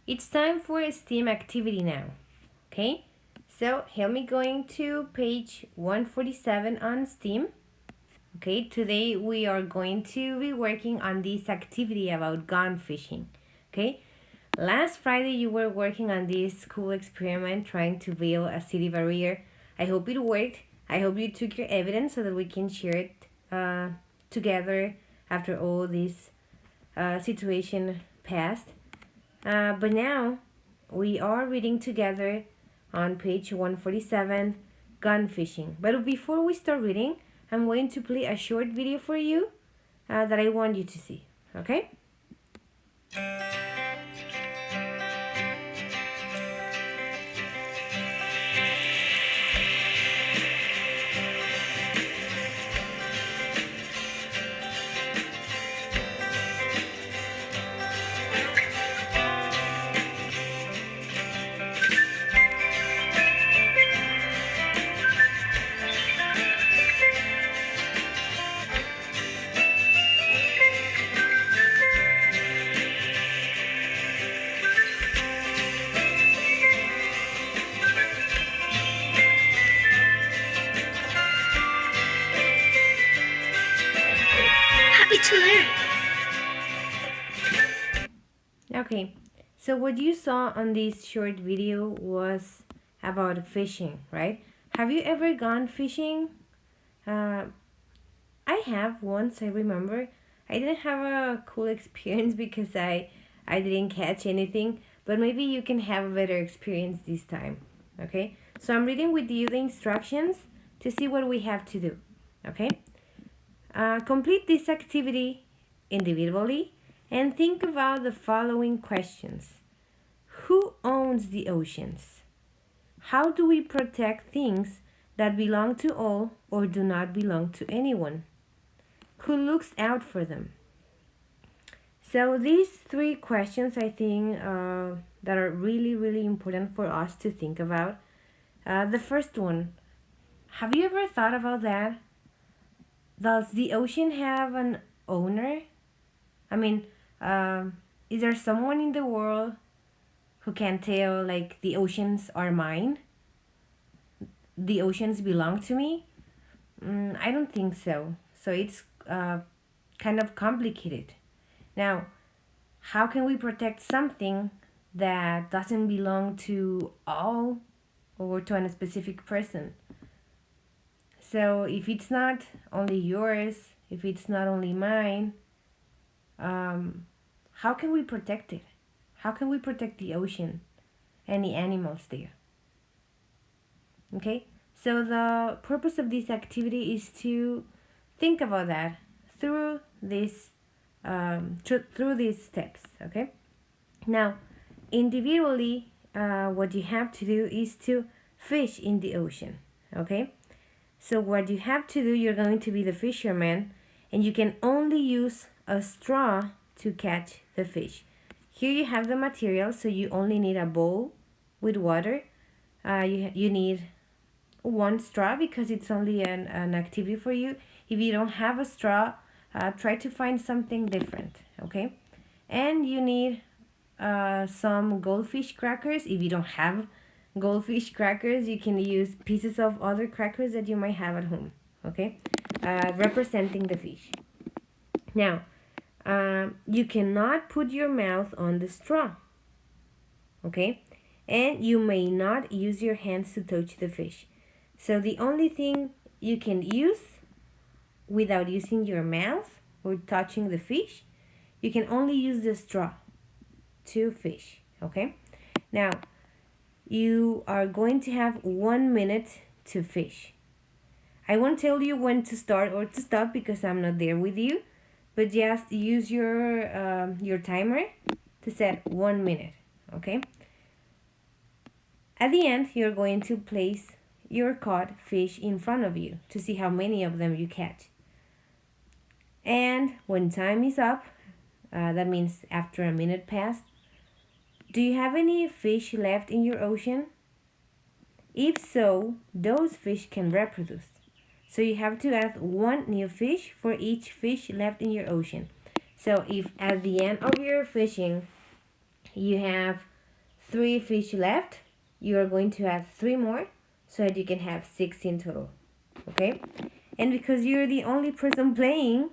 It's time for a STEAM activity now. Okay? So help me going to page 147 on STEAM. Okay, today we are going to be working on this activity about gun fishing. Okay, last Friday you were working on this cool experiment trying to build a city barrier. I hope it worked. I hope you took your evidence so that we can share it together after all this situation passed. But now we are reading together on page 147 gun fishing. But before we start reading, I'm going to play a short video for you that I want you to see. Okay? Happy to learn. Okay, so what you saw on this short video was about fishing, right? Have you ever gone fishing? Uh, I have once, I remember. I didn't have a cool experience because I didn't catch anything, but maybe you can have a better experience this time. Okay? So I'm reading with you the instructions to see what we have to do. Okay? Complete this activity individually and think about the following questions. Who owns the oceans? How do we protect things that belong to all or do not belong to anyone? Who looks out for them? So these three questions I think that are really, really important for us to think about. The first one, have you ever thought about that? Does the ocean have an owner? I mean, is there someone in the world who can tell like the oceans are mine? The oceans belong to me? I don't think so. So it's kind of complicated. Now, how can we protect something that doesn't belong to all or to a specific person? So if it's not only yours, if it's not only mine, how can we protect it? How can we protect the ocean and the animals there? Okay, so the purpose of this activity is to think about that through this through these steps. Okay, now individually, what you have to do is to fish in the ocean. Okay, so what you have to do, you're going to be the fisherman, and you can only use a straw to catch the fish. Here you have the material, so you only need a bowl with water. You need one straw because it's only an activity for you. If you don't have a straw, try to find something different, okay? And you need some goldfish crackers. If you don't have goldfish crackers, you can use pieces of other crackers that you might have at home, okay? Representing the fish. Now, you cannot put your mouth on the straw, okay? And you may not use your hands to touch the fish. So the only thing you can use without using your mouth or touching the fish, you can only use the straw to fish, okay? Now, you are going to have 1 minute to fish. I won't tell you when to start or to stop because I'm not there with you, but just use your timer to set 1 minute, okay? At the end, you're going to place your caught fish in front of you to see how many of them you catch. And when time is up, that means after a minute passed, do you have any fish left in your ocean? If so, those fish can reproduce. So you have to add one new fish for each fish left in your ocean. So if at the end of your fishing you have 3 fish left, you are going to add 3 more so that you can have 6 in total. Okay? And because you're the only person playing,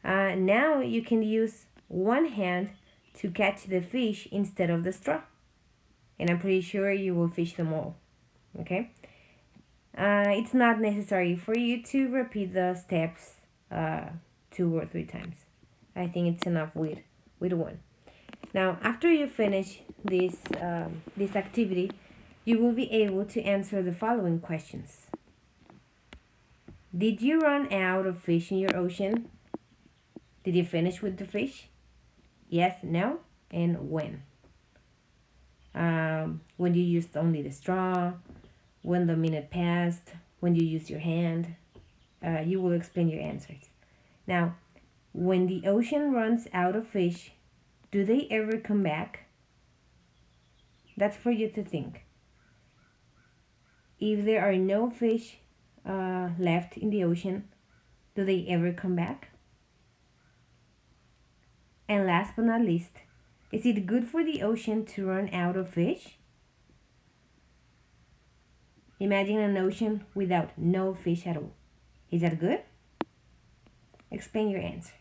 now you can use one hand to catch the fish instead of the straw. And I'm pretty sure you will fish them all. Okay? It's not necessary for you to repeat the steps 2 or 3 times. I think it's enough with one. Now, after you finish this activity, you will be able to answer the following questions. Did you run out of fish in your ocean? Did you finish with the fish? Yes, no, and when? When you used only the straw, when the minute passed, when you used your hand. You will explain your answers. Now, when the ocean runs out of fish, do they ever come back? That's for you to think. If there are no fish left in the ocean, do they ever come back? And last but not least, is it good for the ocean to run out of fish? Imagine an ocean without no fish at all. Is that good? Explain your answer.